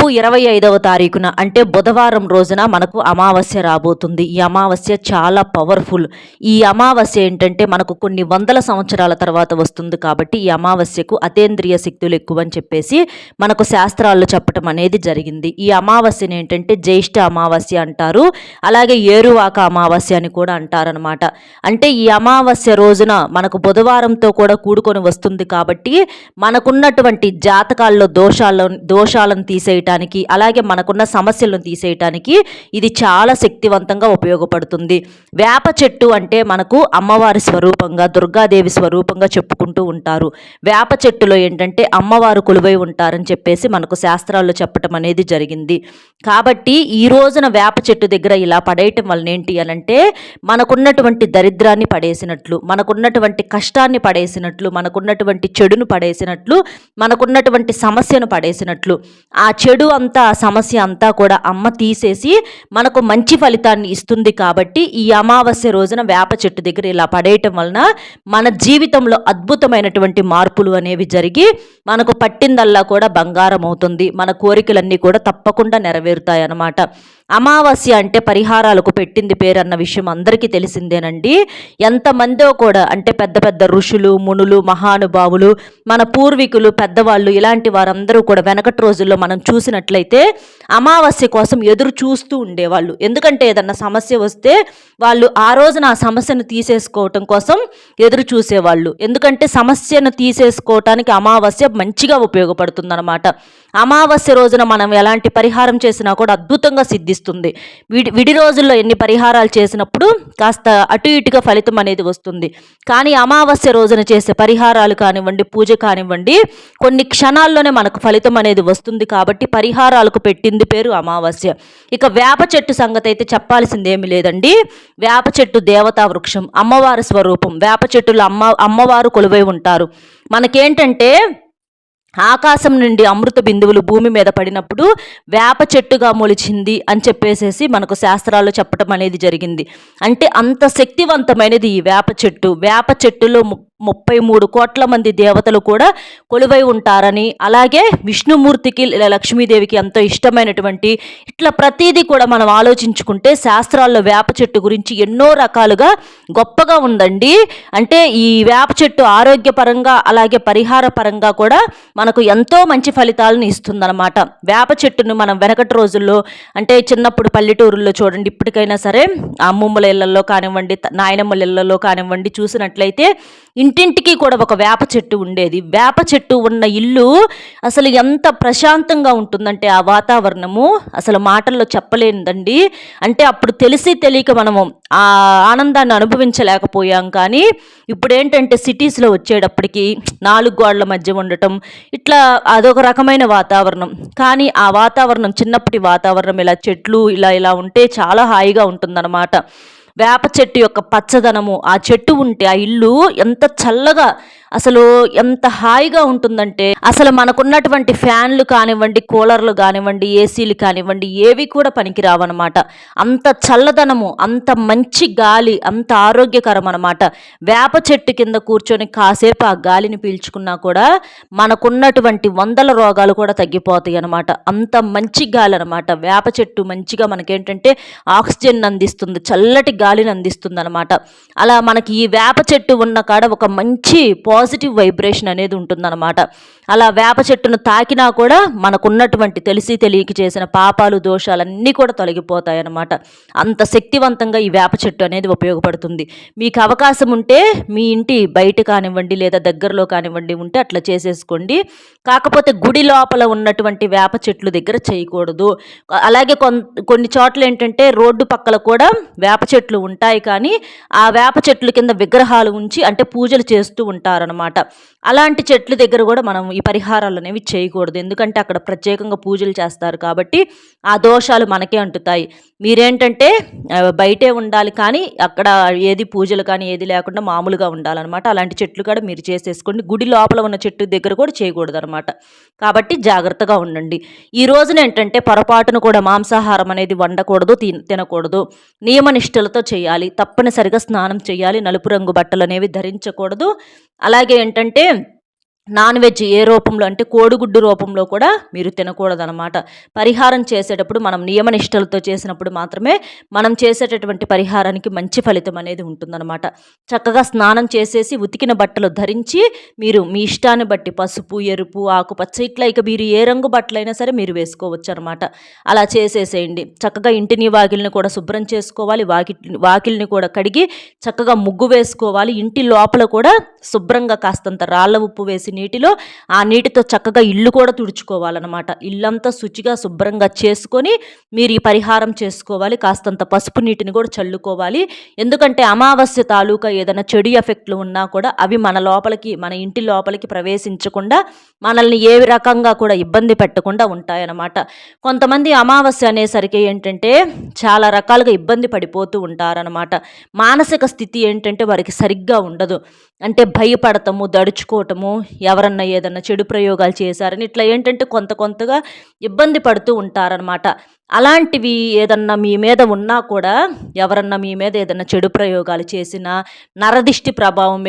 రేపు 25వ తారీఖున అంటే బుధవారం రోజున మనకు అమావాస్య రాబోతుంది. ఈ అమావాస్య చాలా పవర్ఫుల్. ఈ అమావాస్య ఏంటంటే మనకు కొన్ని వందల సంవత్సరాల తర్వాత వస్తుంది కాబట్టి ఈ అమావాస్యకు అతీంద్రియ శక్తులు ఎక్కువ అని చెప్పేసి మనకు శాస్త్రాల్లో చెప్పటం అనేది జరిగింది. ఈ అమావాస్యని ఏంటంటే జ్యేష్ఠ అమావాస్య అంటారు, అలాగే ఏరువాక అమావాస్య అని కూడా అంటారనమాట. అంటే ఈ అమావాస్య రోజున మనకు బుధవారంతో కూడా కూడుకొని వస్తుంది కాబట్టి మనకున్నటువంటి జాతకాల్లో దోషాలను తీసేయటానికి, అలాగే మనకున్న సమస్యలను తీసేయటానికి ఇది చాలా శక్తివంతంగా ఉపయోగపడుతుంది. వేప చెట్టు అంటే మనకు అమ్మవారి స్వరూపంగా, దుర్గాదేవి స్వరూపంగా చెప్పుకుంటూ ఉంటారు. వేప చెట్టులో ఏంటంటే అమ్మవారు కొలువై ఉంటారని చెప్పేసి మనకు శాస్త్రాల్లో చెప్పటం అనేది జరిగింది. కాబట్టి ఈ రోజున వేప చెట్టు దగ్గర ఇలా పడేయటం వలన ఏంటి అనంటే మనకున్నటువంటి దరిద్రాన్ని పడేసినట్లు, మనకున్నటువంటి కష్టాన్ని పడేసినట్లు, మనకున్నటువంటి చెడును పడేసినట్లు, మనకున్నటువంటి సమస్యను పడేసినట్లు. ఆ చెడు అంతా, ఆ సమస్య అంతా కూడా అమ్మ తీసేసి మనకు మంచి ఫలితాన్ని ఇస్తుంది. కాబట్టి ఈ అమావాస్య రోజున వేప చెట్టు దగ్గర ఇలా పడేయటం వలన మన జీవితంలో అద్భుతమైనటువంటి మార్పులు అనేవి జరిగి మనకు పట్టిందల్లా కూడా బంగారం అవుతుంది. మన కోరికలన్నీ కూడా తప్పకుండా నెరవేరుతాయి అన్నమాట. అమావాస్య అంటే పరిహారాలకు పెట్టింది పేరు అన్న విషయం అందరికీ తెలిసిందేనండి. ఎంతమందో కూడా అంటే పెద్ద పెద్ద ఋషులు, మునులు, మహానుభావులు, మన పూర్వీకులు, పెద్దవాళ్ళు ఇలాంటి వారందరూ కూడా వెనకటి రోజుల్లో మనం చూసినట్లయితే అమావాస్య కోసం ఎదురు చూస్తూ ఉండేవాళ్ళు. ఎందుకంటే ఏదన్నా సమస్య వస్తే వాళ్ళు ఆ రోజున ఆ సమస్యను తీసేసుకోవటం కోసం ఎదురు చూసేవాళ్ళు. ఎందుకంటే సమస్యను తీసేసుకోవటానికి అమావాస్య మంచిగా ఉపయోగపడుతుంది అనమాట. అమావాస్య రోజున మనం ఎలాంటి పరిహారం చేసినా కూడా అద్భుతంగా సిద్ధిస్తుంది. విడి రోజుల్లో ఎన్ని పరిహారాలు చేసినప్పుడు కాస్త అటు ఇటుగా ఫలితం అనేది వస్తుంది. కానీ అమావాస్య రోజున చేసే పరిహారాలు కానివ్వండి, పూజ కానివ్వండి, కొన్ని క్షణాల్లోనే మనకు ఫలితం అనేది వస్తుంది. కాబట్టి పరిహారాలకు పెట్టింది పేరు అమావాస్య. ఇక వేప చెట్టు సంగతి అయితే చెప్పాల్సింది ఏమి లేదండి. వేప చెట్టు దేవతా వృక్షం, అమ్మవారి స్వరూపం. వేప చెట్టులో అమ్మవారు కొలువై ఉంటారు. మనకేంటంటే ఆకాశం నుండి అమృత బిందువులు భూమి మీద పడినప్పుడు వేప చెట్టుగా మొలిచింది అని చెప్పేసేసి మనకు శాస్త్రాలు చెప్పడం అనేది జరిగింది. అంటే అంత శక్తివంతమైనది ఈ వేప చెట్టు. వేప చెట్టులో 33 కోట్ల మంది దేవతలు కూడా కొలువై ఉంటారని, అలాగే విష్ణుమూర్తికి, లక్ష్మీదేవికి ఎంతో ఇష్టమైనటువంటి, ఇట్లా ప్రతిదీ కూడా మనం ఆలోచించుకుంటే శాస్త్రాల్లో వేప చెట్టు గురించి ఎన్నో రకాలుగా గొప్పగా ఉందండి. అంటే ఈ వేప చెట్టు ఆరోగ్యపరంగా అలాగే పరిహార పరంగా కూడా మనకు ఎంతో మంచి ఫలితాలను ఇస్తుందన్నమాట. వేప చెట్టును మనం వెనకటి రోజుల్లో అంటే చిన్నప్పుడు పల్లెటూరుల్లో చూడండి, ఇప్పటికైనా సరే అమ్మమ్మల ఇళ్లలో కానివ్వండి, నాయనమ్మల ఇళ్లలో కానివ్వండి చూసినట్లయితే ఇంటింటికి కూడా ఒక వేప చెట్టు ఉండేది. వేప చెట్టు ఉన్న ఇల్లు అసలు ఎంత ప్రశాంతంగా ఉంటుందంటే ఆ వాతావరణము అసలు మాటల్లో చెప్పలేనిదండి. అంటే అప్పుడు తెలిసి తెలియక మనము ఆ ఆనందాన్ని అనుభవించలేకపోయాం. కానీ ఇప్పుడు ఏంటంటే సిటీస్లో వచ్చేటప్పటికి 4 గోడల మధ్య ఉండటం, ఇట్లా అదొక రకమైన వాతావరణం. కానీ ఆ వాతావరణం, చిన్నప్పటి వాతావరణం ఇలా చెట్లు ఇలా ఉంటే చాలా హాయిగా ఉంటుందన్నమాట. వేప చెట్టు యొక్క పచ్చదనము, ఆ చెట్టు ఉంటే ఆ ఇల్లు ఎంత చల్లగా, అసలు ఎంత హాయిగా ఉంటుందంటే అసలు మనకున్నటువంటి ఫ్యాన్లు కానివ్వండి, కూలర్లు కానివ్వండి, ఏసీలు కానివ్వండి ఏవి కూడా పనికి రావన్నమాట. అంత చల్లదనము, అంత మంచి గాలి, అంత ఆరోగ్యకరం అనమాట. వేప చెట్టు కింద కూర్చొని కాసేపు ఆ గాలిని పీల్చుకున్నా కూడా మనకున్నటువంటి వందల రోగాలు కూడా తగ్గిపోతాయి అనమాట. అంత మంచి గాలి అనమాట. వేప చెట్టు మంచిగా మనకేంటంటే ఆక్సిజన్ అందిస్తుంది, చల్లటి గాలిని అందిస్తుంది అనమాట. అలా మనకి ఈ వేప చెట్టు ఉన్న కాడ ఒక మంచి పాజిటివ్ వైబ్రేషన్ అనేది ఉంటుందన్నమాట. అలా వేప చెట్టును తాకినా కూడా మనకున్నటువంటి తెలిసి తెలియక చేసిన పాపాలు, దోషాలన్నీ కూడా తొలగిపోతాయి అన్నమాట. అంత శక్తివంతంగా ఈ వేప చెట్టు అనేది ఉపయోగపడుతుంది. మీకు అవకాశం ఉంటే మీ ఇంటి బయట కానివ్వండి లేదా దగ్గరలో కానివ్వండి ఉంటే అట్లా చేసేసుకోండి. కాకపోతే గుడి లోపల ఉన్నటువంటి వేప చెట్లు దగ్గర చేయకూడదు. అలాగే కొన్ని చోట్ల ఏంటంటే రోడ్డు పక్కల కూడా వేప చెట్లు ఉంటాయి, కానీ ఆ వేప చెట్ల కింద విగ్రహాలు ఉంచి అంటే పూజలు చేస్తూ ఉంటారనమాట. అలాంటి చెట్ల దగ్గర కూడా మనం ఈ పరిహారాలు అనేవి చేయకూడదు. ఎందుకంటే అక్కడ ప్రత్యేకంగా పూజలు చేస్తారు కాబట్టి ఆ దోషాలు మనకే అంటుతాయి. మీరేంటంటే బయటే ఉండాలి, కానీ అక్కడ ఏది పూజలు కానీ ఏది లేకుండా మామూలుగా ఉండాలన్నమాట. అలాంటి చెట్లు కూడా మీరు చేసేసుకోండి. గుడి లోపల ఉన్న చెట్టు దగ్గర కూడా చేయకూడదు అనమాట. కాబట్టి జాగ్రత్తగా ఉండండి. ఈ రోజున ఏంటంటే పొరపాటును కూడా మాంసాహారం అనేది వండకూడదు, తినకూడదు. నియమనిష్టలతో చేయాలి. తప్పనిసరిగా స్నానం చేయాలి. నలుపు రంగు బట్టలు అనేవి ధరించకూడదు. అలాగే ఏంటంటే నాన్ వెజ్ ఏ రూపంలో అంటే కోడిగుడ్డు రూపంలో కూడా మీరు తినకూడదనమాట. పరిహారం చేసేటప్పుడు మనం నియమనిష్టలతో చేసినప్పుడు మాత్రమే మనం చేసేటటువంటి పరిహారానికి మంచి ఫలితం అనేది ఉంటుందన్నమాట. చక్కగా స్నానం చేసేసి ఉతికిన బట్టలు ధరించి మీరు మీ ఇష్టాన్ని బట్టి పసుపు, ఎరుపు, ఆకుపచ్చ ఇట్లా ఇక మీరు ఏ రంగు బట్టలైనా సరే మీరు వేసుకోవచ్చు అనమాట. అలా చేసేసేయండి. చక్కగా ఇంటిని వాకిలిని కూడా శుభ్రం చేసుకోవాలి. వాకిలిని కూడా కడిగి చక్కగా ముగ్గు వేసుకోవాలి. ఇంటి లోపల కూడా శుభ్రంగా కాస్తంత రాళ్ళ ఉప్పు వేసి నీటిలో ఆ నీటితో చక్కగా ఇల్లు కూడా తుడుచుకోవాలన్నమాట. ఇల్లంతా శుచిగా శుభ్రంగా చేసుకొని మీరు ఈ పరిహారం చేసుకోవాలి. కాస్తంత పసుపు నీటిని కూడా చల్లుకోవాలి. ఎందుకంటే అమావాస్య తాలూకా ఏదైనా చెడు ఎఫెక్ట్లు ఉన్నా కూడా అవి మన ఇంటి లోపలికి ప్రవేశించకుండా మనల్ని ఏ రకంగా కూడా ఇబ్బంది పెట్టకుండా ఉంటాయన్నమాట. కొంతమంది అమావాస్య అనేసరికి ఏంటంటే చాలా రకాలుగా ఇబ్బంది పడిపోతూ ఉంటారనమాట. మానసిక స్థితి ఏంటంటే వారికి సరిగ్గా ఉండదు. అంటే భయపడటము, దడుచుకోవటము, ఎవరన్నా ఏదన్నా చెడు ప్రయోగాలు చేశారని ఇట్లా ఏంటంటే కొంతగా ఇబ్బంది పడుతూ ఉంటారనమాట. అలాంటివి ఏదన్నా మీ మీద ఉన్నా కూడా, ఎవరన్నా మీ మీద ఏదన్నా చెడు ప్రయోగాలు చేసినా, నరదిష్టి ప్రభావం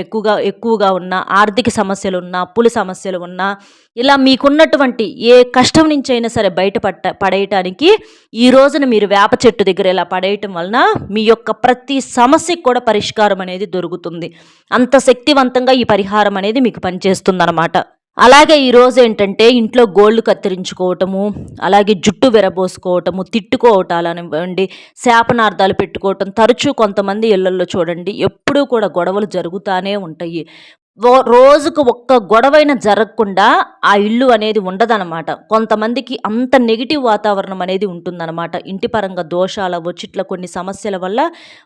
ఎక్కువగా ఉన్నా, ఆర్థిక సమస్యలు ఉన్నా, అప్పుల సమస్యలు ఉన్నా, ఇలా మీకున్నటువంటి ఏ కష్టం నుంచి అయినా సరే పడేయటానికి ఈ రోజున మీరు వేప చెట్టు దగ్గర ఇలా పడేయటం వలన మీ యొక్క ప్రతి సమస్యకు కూడా పరిష్కారం అనేది దొరుకుతుంది. అంత శక్తివంతంగా ఈ పరిహారం అనేది మీకు పనిచేస్తుందన్నమాట. అలాగే ఈరోజు ఏంటంటే ఇంట్లో గోళ్ళు కత్తిరించుకోవటము, అలాగే జుట్టు విరబోసుకోవటము, తిట్టుకోవటాలనివ్వండి, శాపనార్థాలు పెట్టుకోవటం, తరచూ కొంతమంది ఇళ్లల్లో చూడండి ఎప్పుడూ కూడా గొడవలు జరుగుతూనే ఉంటాయి. రోజుకు ఒక్క గొడవైనా జరగకుండా ఆ ఇల్లు అనేది ఉండదనమాట. కొంతమందికి అంత నెగిటివ్ వాతావరణం అనేది ఉంటుందన్నమాట. ఇంటి పరంగా దోషాల వచ్చిట్ల కొన్ని సమస్యల వల్ల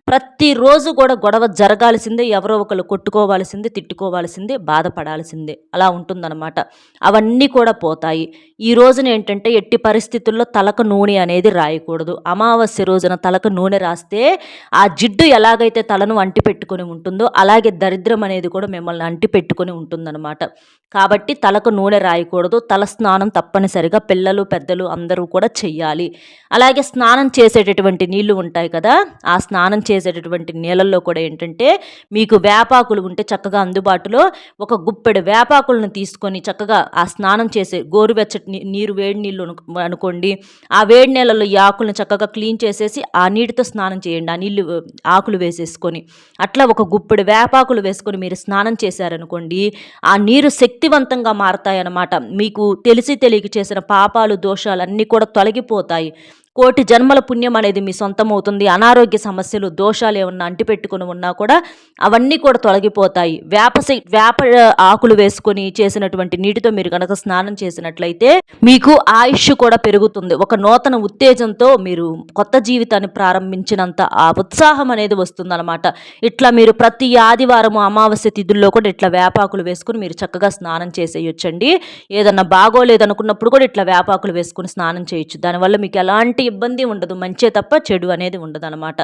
ప్రతిరోజు కూడా గొడవ జరగాల్సిందే, ఎవరో ఒకరు కొట్టుకోవాల్సిందే, తిట్టుకోవాల్సిందే, బాధపడాల్సిందే, అలా ఉంటుందన్నమాట. అవన్నీ కూడా పోతాయి. ఈ రోజున ఏంటంటే ఎట్టి పరిస్థితుల్లో తలకు నూనె అనేది రాయకూడదు. అమావాస్య రోజున తలకు నూనె రాస్తే ఆ జిడ్డు ఎలాగైతే తలను అంటి పెట్టుకొని ఉంటుందో అలాగే దరిద్రం అనేది కూడా మిమ్మల్ని అంటి పెట్టుకొని ఉంటుందన్నమాట. కాబట్టి తలకు నూనె రాయకూడదు. తల స్నానం తప్పనిసరిగా పిల్లలు, పెద్దలు అందరూ కూడా చెయ్యాలి. అలాగే స్నానం చేసేటటువంటి నీళ్లు ఉంటాయి కదా, ఆ స్నానం చేసేటటువంటి నీళ్ళల్లో కూడా ఏంటంటే మీకు వేపాకులు ఉంటే చక్కగా అందుబాటులో ఒక గుప్పెడు వేపాకులను తీసుకొని చక్కగా ఆ స్నానం చేసే గోరువెచ్చటి నీరు, వేడి నీళ్ళు అనుకోండి, ఆ వేడి నీళ్ళలో ఈ ఆకులను చక్కగా క్లీన్ చేసేసి ఆ నీటితో స్నానం చేయండి. ఆ నీళ్ళు ఆకులు వేసేసుకొని అట్లా ఒక గుప్పెడు వేపాకులు వేసుకొని మీరు స్నానం చేశారనుకోండి, ఆ నీరు శక్తివంతంగా మారతాయన్నమాట. మీకు తెలిసి తెలియక చేసిన పాపాలు, దోషాలు అన్నీ కూడా తొలగిపోతాయి. కోటి జన్మల పుణ్యం అనేది మీ సొంతమవుతుంది. అనారోగ్య సమస్యలు, దోషాలు ఏమన్నా అంటిపెట్టుకుని ఉన్నా కూడా అవన్నీ కూడా తొలగిపోతాయి. వేప ఆకులు వేసుకొని చేసినటువంటి నీటితో మీరు కనుక స్నానం చేసినట్లయితే మీకు ఆయుష్ కూడా పెరుగుతుంది. ఒక నూతన ఉత్తేజంతో మీరు కొత్త జీవితాన్ని ప్రారంభించినంత ఆ ఉత్సాహం అనేది వస్తుందన్నమాట. ఇట్లా మీరు ప్రతి ఆదివారము అమావాస్య తిథుల్లో కూడా ఇట్లా వేపాకులు వేసుకుని మీరు చక్కగా స్నానం చేసేయొచ్చండి. ఏదన్నా బాగోలేదనుకున్నప్పుడు కూడా ఇట్లా వేపాకులు వేసుకుని స్నానం చేయొచ్చు. దానివల్ల మీకు ఎలాంటి ఇబ్బంది ఉండదు. మంచే తప్ప చెడు అనేది ఉండదు అనమాట.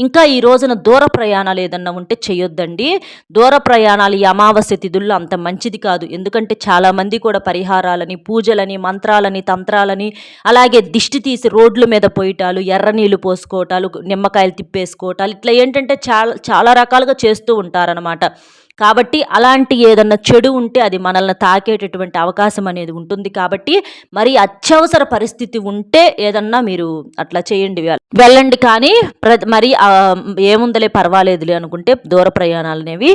ఇంకా ఈ రోజున దూర ప్రయాణాలు ఏదన్నా ఉంటే చేయొద్దండి. దూర ప్రయాణాలు ఈ అమావాస్య తిథుల్లో అంత మంచిది కాదు. ఎందుకంటే చాలామంది కూడా పరిహారాలని, పూజలని, మంత్రాలని, తంత్రాలని, అలాగే దిష్టి తీసి రోడ్ల మీద పోయటాలు, ఎర్ర నీళ్లు పోసుకోవటాలు, నిమ్మకాయలు తిప్పేసుకోవటాలు, ఇట్లా ఏంటంటే చాలా రకాలుగా చేస్తూ ఉంటారనమాట. కాబట్టి అలాంటి ఏదన్నా చెడు ఉంటే అది మనల్ని తాకేటటువంటి అవకాశం అనేది ఉంటుంది. కాబట్టి మరి అత్యవసర పరిస్థితి ఉంటే ఏదన్నా మీరు అట్లా చేయండి, వెళ్ళండి. కానీ మరి ఏముందలే పర్వాలేదులే అనుకుంటే దూర ప్రయాణాలు అనేవి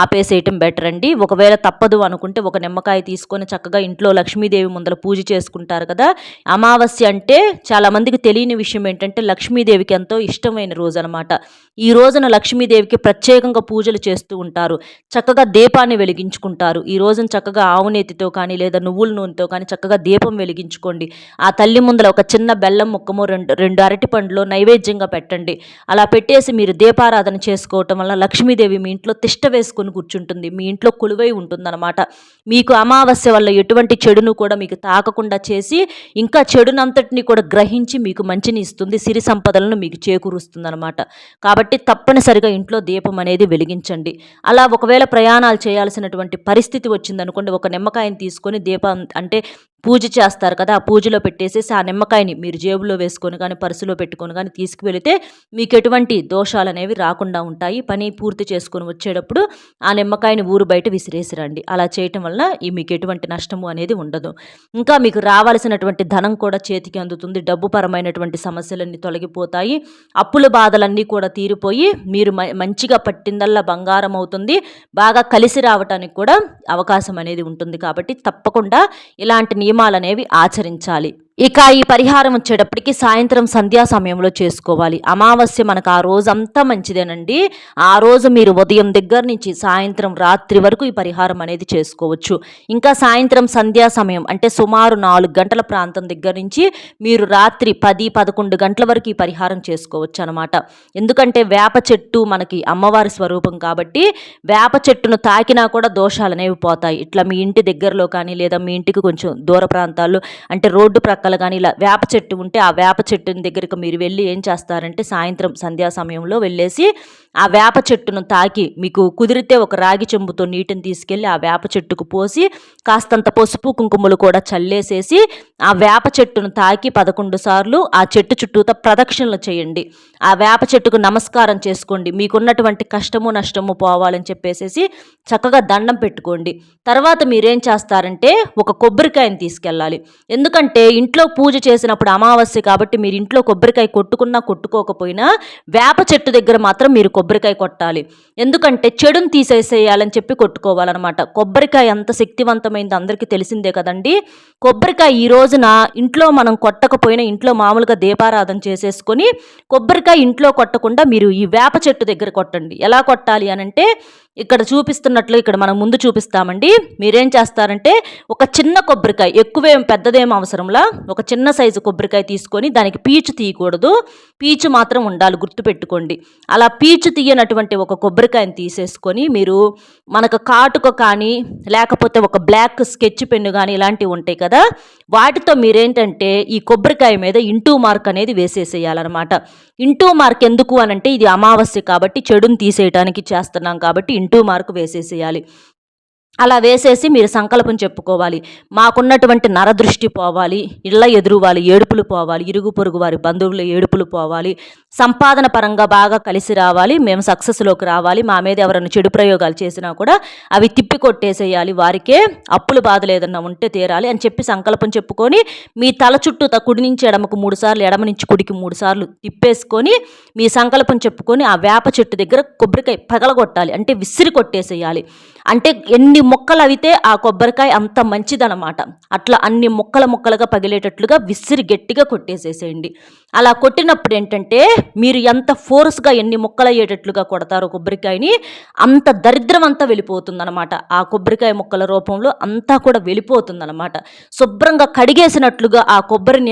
ఆపేసేయటం బెటర్ అండి. ఒకవేళ తప్పదు అనుకుంటే ఒక నిమ్మకాయ తీసుకొని చక్కగా ఇంట్లో లక్ష్మీదేవి ముందర పూజ చేసుకుంటారు కదా. అమావాస్య అంటే చాలామందికి తెలియని విషయం ఏంటంటే లక్ష్మీదేవికి ఎంతో ఇష్టమైన రోజు అనమాట. ఈ రోజున లక్ష్మీదేవికి ప్రత్యేకంగా పూజలు చేస్తూ ఉంటారు. చక్కగా దీపాన్ని వెలిగించుకుంటారు. ఈ రోజున చక్కగా ఆవునేతితో కానీ లేదా నువ్వుల నూనెతో కానీ చక్కగా దీపం వెలిగించుకోండి. ఆ తల్లి ముందర ఒక చిన్న బెల్లం ముక్కము, రెండు అరటి పండ్లు నైవేద్యంగా పెట్టండి. అలా పెట్టేసి మీరు దీపారాధన చేసుకోవటం వల్ల లక్ష్మీదేవి మీ ఇంట్లో తిష్ట వేసుకొని కూర్చుంటుంది, మీ ఇంట్లో కొలువై ఉంటుందన్నమాట. మీకు అమావాస్య వల్ల ఎటువంటి చెడును కూడా మీకు తాకకుండా చేసి ఇంకా చెడునంతటిని కూడా గ్రహించి మీకు మంచిని ఇస్తుంది, సిరి సంపదలను మీకు చేకూరుస్తుందన్నమాట. కాబట్టి తప్పనిసరిగా ఇంట్లో దీపం అనేది వెలిగించండి. అలా ఒకవేళ ప్రయాణాలు చేయాల్సినటువంటి పరిస్థితి వచ్చిందనుకోండి, ఒక నిమ్మకాయని తీసుకొని దీపం అంటే పూజ చేస్తారు కదా! ఆ పూజలో పెట్టేసేసి ఆ నిమ్మకాయని మీరు జేబులో వేసుకొని గానీ, పర్సులో పెట్టుకొని గానీ తీసుకువెళితే మీకెటువంటి దోషాలనేవి రాకుండా ఉంటాయి. పని పూర్తి చేసుకొని వచ్చేటప్పుడు ఆ నిమ్మకాయని ఊరు బయట విసిరేసి రండి. అలా చేయటం వలన మీకు ఎటువంటి నష్టము అనేది ఉండదు. ఇంకా మీకు రావాల్సినటువంటి ధనం కూడా చేతికి అందుతుంది. డబ్బు పరమైనటువంటి సమస్యలన్నీ తొలగిపోతాయి. అప్పుల బాధలన్నీ కూడా తీరిపోయి మీరు మంచిగా పట్టిందల్లా బంగారం అవుతుంది. బాగా కలిసి రావటానికి కూడా అవకాశం అనేది ఉంటుంది. కాబట్టి తప్పకుండా ఇలాంటి నియమాలనేవి ఆచరించాలి. ఇక ఈ పరిహారం వచ్చేటప్పటికి సాయంత్రం సంధ్యా సమయంలో చేసుకోవాలి. అమావాస్య మనకు ఆ రోజంతా మంచిదేనండి. ఆ రోజు మీరు ఉదయం దగ్గర నుంచి సాయంత్రం రాత్రి వరకు ఈ పరిహారం అనేది చేసుకోవచ్చు. ఇంకా సాయంత్రం సంధ్యా సమయం అంటే సుమారు 4 గంటల ప్రాంతం దగ్గర నుంచి మీరు రాత్రి 10, 11 గంటల వరకు ఈ పరిహారం చేసుకోవచ్చు అనమాట. ఎందుకంటే వేప చెట్టు మనకి అమ్మవారి స్వరూపం కాబట్టి వేప చెట్టును తాకినా కూడా దోషాలు అనేవి పోతాయి. ఇట్లా మీ ఇంటి దగ్గరలో కానీ లేదా మీ ఇంటికి కొంచెం దూర ప్రాంతాల్లో అంటే రోడ్డు ప్రక్కల కానీ ఇలా వేప చెట్టు ఉంటే ఆ వేప చెట్టుని దగ్గరికి మీరు వెళ్ళి ఏం చేస్తారంటే సాయంత్రం సంధ్యా సమయంలో వెళ్ళేసి ఆ వేప చెట్టును తాకి మీకు కుదిరితే ఒక రాగి చెంబుతో నీటిని తీసుకెళ్ళి ఆ వేప చెట్టుకు పోసి కాస్తంత పసుపు కుంకుమలు కూడా చల్లేసేసి ఆ వేప చెట్టును తాకి 11 సార్లు ఆ చెట్టు చుట్టూతో ప్రదక్షిణలు చేయండి. ఆ వేప చెట్టుకు నమస్కారం చేసుకోండి. మీకున్నటువంటి కష్టము నష్టము పోవాలని చెప్పేసేసి చక్కగా దండం పెట్టుకోండి. తర్వాత మీరేం చేస్తారంటే ఒక కొబ్బరికాయని తీసుకెళ్ళాలి. ఎందుకంటే ఇంట్లో పూజ చేసినప్పుడు అమావాస్య కాబట్టి మీరు ఇంట్లో కొబ్బరికాయ కొట్టుకున్నా కొట్టుకోకపోయినా వేప చెట్టు దగ్గర మాత్రం మీరు కొబ్బరికాయ కొట్టాలి. ఎందుకంటే చెడుని తీసేసేయాలని చెప్పి కొట్టుకోవాలన్నమాట. కొబ్బరికాయ ఎంత శక్తివంతమైంది అందరికీ తెలిసిందే కదండి. కొబ్బరికాయ ఈ రోజున ఇంట్లో మనం కొట్టకపోయినా ఇంట్లో మామూలుగా దీపారాధన చేసేసుకొని కొబ్బరికాయ ఇంట్లో కొట్టకుండా మీరు ఈ వేప చెట్టు దగ్గర కొట్టండి. ఎలా కొట్టాలి అనంటే ఇక్కడ చూపిస్తున్నట్లు ఇక్కడ మనం ముందు చూపిస్తామండి. మీరేం చేస్తారంటే ఒక చిన్న కొబ్బరికాయ, ఎక్కువేం పెద్దదేం అవసరంలా ఒక చిన్న సైజు కొబ్బరికాయ తీసుకొని దానికి పీచు తీయకూడదు, పీచు మాత్రం ఉండాలి, గుర్తుపెట్టుకోండి. అలా పీచు తీయనటువంటి ఒక కొబ్బరికాయని తీసేసుకొని మీరు మనకు కాటుక కానీ లేకపోతే ఒక బ్లాక్ స్కెచ్ పెన్ను కానీ ఇలాంటివి ఉంటాయి కదా, వాటితో మీరేంటంటే ఈ కొబ్బరికాయ మీద ఇంటూ మార్క్ అనేది వేసేసేయాలన్నమాట. ఇంటూ మార్క్ ఎందుకు అనంటే ఇది అమావాస్య కాబట్టి చెడుని తీసేయడానికి చేస్తున్నాం కాబట్టి ఇంటూ మార్క్ వేసేసేయాలి. అలా వేసేసి మీరు సంకల్పం చెప్పుకోవాలి. మాకున్నటువంటి నరదృష్టి పోవాలి, ఇళ్ళ ఎదురు వాళ్ళ ఏడుపులు పోవాలి, ఇరుగు పొరుగు వారి బంధువుల ఏడుపులు పోవాలి, సంపాదన పరంగా బాగా కలిసి రావాలి, మేము సక్సెస్లోకి రావాలి, మా మీద ఎవరైనా చెడు ప్రయోగాలు చేసినా కూడా అవి తిప్పి కొట్టేసేయాలి, వారికే అప్పులు బాధలు ఏదన్నా ఉంటే తీరాలి అని చెప్పి సంకల్పం చెప్పుకొని మీ తల చుట్టూ కుడి నుంచి ఎడమకు 3 సార్లు, ఎడమ నుంచి కుడికి 3 సార్లు తిప్పేసుకొని మీ సంకల్పం చెప్పుకొని ఆ వేప చెట్టు దగ్గర కొబ్బరికాయ పగలగొట్టాలి, అంటే విసిరి కొట్టేసేయాలి. అంటే ఎన్ని మొక్కలు అవితే ఆ కొబ్బరికాయ అంత మంచిదనమాట. అట్లా అన్ని ముక్కలుగా పగిలేటట్లుగా విసిరి గట్టిగా కొట్టేసేసేయండి. అలా కొట్టినప్పుడు ఏంటంటే మీరు ఎంత ఫోర్స్గా ఎన్ని ముక్కలు అయ్యేటట్లుగా కొడతారో కొబ్బరికాయని అంత దరిద్రం అంతా వెళ్ళిపోతుందనమాట. ఆ కొబ్బరికాయ ముక్కల రూపంలో అంతా కూడా వెళ్ళిపోతుందనమాట. శుభ్రంగా కడిగేసినట్లుగా ఆ కొబ్బరి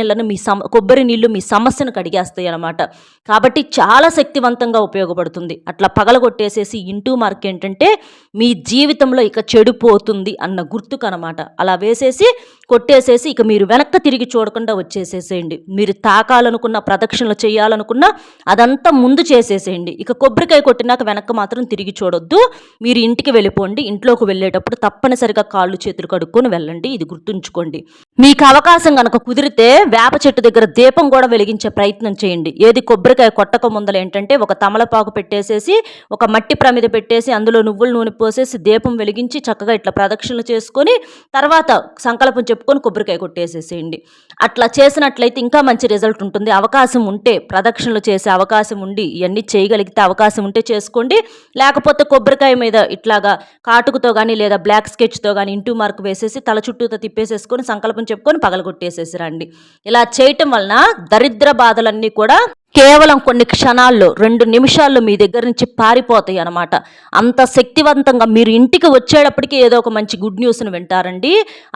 నీళ్లు మీ సమస్యను కడిగేస్తాయి అనమాట. కాబట్టి చాలా శక్తివంతంగా ఉపయోగపడుతుంది. అట్లా పగలగొట్టేసేసి ఇంటూ మార్క్ ఏంటంటే మీ జీవితంలో ఇక చెడిపోతుంది అన్న గుర్తుకు అనమాట. అలా వేసేసి కొట్టేసేసి ఇక మీరు వెనక్కి తిరిగి చూడకుండా వచ్చేసేసేయండి. మీరు తాకాలనుకున్న ప్రదక్షిణలు చేయాలనుకున్నా అదంతా ముందు చేసేసేయండి. ఇక కొబ్బరికాయ కొట్టినాక వెనక్కి మాత్రం తిరిగి చూడొద్దు. మీరు ఇంటికి వెళ్ళిపోండి. ఇంట్లోకి వెళ్ళేటప్పుడు తప్పనిసరిగా కాళ్ళు చేతులు కడుక్కొని వెళ్ళండి. ఇది గుర్తుంచుకోండి. మీకు అవకాశం కనుక కుదిరితే వేప చెట్టు దగ్గర దీపం కూడా వెలిగించే ప్రయత్నం చేయండి. ఏది కొబ్బరికాయ కొట్టక ముందల ఏంటంటే ఒక తమలపాకు పెట్టేసేసి ఒక మట్టి ప్రమిద పెట్టేసి అందులో నువ్వుల నూనె పోసేసి దీపం వెలిగించి చక్కగా ఇట్లా ప్రదక్షిణలు చేసుకొని తర్వాత సంకల్పం చెప్పుకొని కొబ్బరికాయ కొట్టేసేసేయండి. అట్లా చేసినట్లయితే ఇంకా మంచి రిజల్ట్ ఉంటుంది. అవకాశం ఉంటే ప్రదక్షిణలు చేసే అవకాశం ఉండి ఇవన్నీ చేయగలిగితే అవకాశం ఉంటే చేసుకోండి. లేకపోతే కొబ్బరికాయ మీద ఇట్లాగా కాటుకుతో కానీ లేదా బ్లాక్ స్కెచ్తో కానీ ఇంటూ మార్క్ వేసేసి తల చుట్టూతో తిప్పేసేసుకొని సంకల్పం చెప్పుకొని పగలగొట్టేసేసి రండి. ఇలా చేయటం వలన దరిద్ర బాధలన్నీ కూడా కేవలం కొన్ని క్షణాల్లో 2 నిమిషాల్లో మీ దగ్గర నుంచి పారిపోతాయి అన్నమాట. అంత శక్తివంతంగా మీరు ఇంటికి వచ్చేటప్పటికి ఏదో ఒక మంచి గుడ్ న్యూస్ని వింటారండి.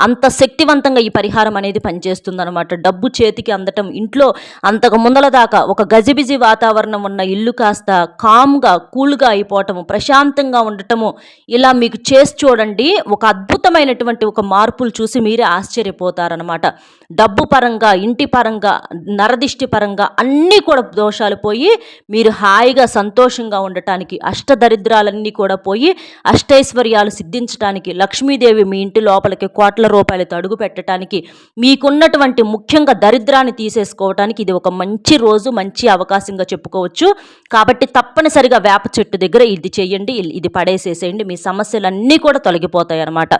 అంత శక్తివంతంగా ఈ పరిహారం అనేది పనిచేస్తుందన్నమాట. డబ్బు చేతికి అందటం, ఇంట్లో అంతకు ముందల దాకా ఒక గజిబిజి వాతావరణం ఉన్న ఇల్లు కాస్త కామ్గా కూల్గా అయిపోవటము, ప్రశాంతంగా ఉండటము, ఇలా మీకు చేసి చూడండి. ఒక అద్భుతమైనటువంటి ఒక మార్పులు చూసి మీరే ఆశ్చర్యపోతారనమాట. డబ్బు పరంగా, ఇంటి పరంగా, నరదిష్టి పరంగా అన్నీ కూడా కూడా దోషాలు పోయి మీరు హాయిగా సంతోషంగా ఉండటానికి, అష్టదరిద్రాలన్నీ కూడా పోయి అష్టైశ్వర్యాలు సిద్ధించడానికి, లక్ష్మీదేవి మీ ఇంటి లోపలికి కోట్ల రూపాయలతో అడుగు పెట్టడానికి, మీకున్నటువంటి ముఖ్యంగా దరిద్రాన్ని తీసేసుకోవటానికి ఇది ఒక మంచి రోజు, మంచి అవకాశంగా చెప్పుకోవచ్చు. కాబట్టి తప్పనిసరిగా వేప చెట్టు దగ్గర ఇది చెయ్యండి, ఇది పడేసేసేయండి, మీ సమస్యలన్నీ కూడా తొలగిపోతాయి అన్నమాట.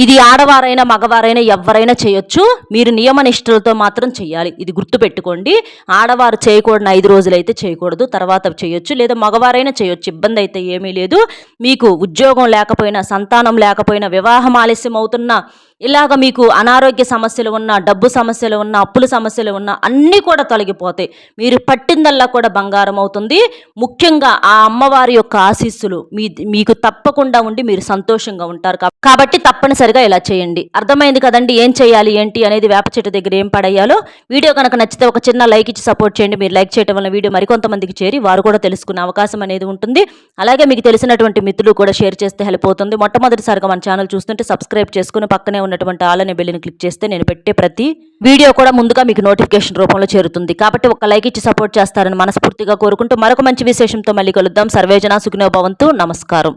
ఇది ఆడవారైనా మగవారైనా ఎవరైనా చేయొచ్చు. మీరు నియమనిష్టలతో మాత్రం చేయాలి. ఇది గుర్తుపెట్టుకోండి. ఆడవారు చేయకూడని 5 రోజులైతే చేయకూడదు, తర్వాత చేయొచ్చు. లేదా మగవారైనా చేయొచ్చు, ఇబ్బంది అయితే ఏమీ లేదు. మీకు ఉద్యోగం లేకపోయినా, సంతానం లేకపోయినా, వివాహం ఆలస్యం అవుతున్నా, ఇలాగ మీకు అనారోగ్య సమస్యలు ఉన్నా, డబ్బు సమస్యలు ఉన్నా, అప్పుల సమస్యలు ఉన్నా అన్నీ కూడా తొలగిపోతాయి. మీరు పట్టిందల్లా కూడా బంగారం అవుతుంది. ముఖ్యంగా ఆ అమ్మవారి యొక్క ఆశీస్సులు మీకు తప్పకుండా ఉండి మీరు సంతోషంగా ఉంటారు. కాబట్టి తప్పనిసరిగా ఇలా చేయండి. అర్థమైంది కదండి ఏం చేయాలి ఏంటి అనేది, వేప చెట్టు దగ్గర ఏం పడేయాలో. వీడియో కనుక నచ్చితే ఒక చిన్న లైక్ ఇచ్చి సపోర్ట్ చేయండి. మీరు లైక్ చేయడం వల్ల వీడియో మరికొంతమందికి చేరి వారు కూడా తెలుసుకునే అవకాశం అనేది ఉంటుంది. అలాగే మీకు తెలిసినటువంటి మిత్రులు కూడా షేర్ చేస్తే హెల్ప్ అవుతుంది. మొట్టమొదటిసారిగా మన ఛానల్ చూస్తుంటే సబ్స్క్రైబ్ చేసుకుని పక్కనే ఉన్నటువంటి ఆల్ అనే బెల్ని క్లిక్ చేస్తే నేను పెట్టే ప్రతి వీడియో కూడా ముందుగా మీకు నోటిఫికేషన్ రూపంలో చేరుతుంది. కాబట్టి ఒక లైక్ ఇచ్చి సపోర్ట్ చేస్తారని మనస్ఫూర్తిగా కోరుకుంటూ మరొక మంచి విశేషంతో మళ్ళీ కలుద్దాం. సర్వేజన సుఖినో భవంతు. నమస్కారం.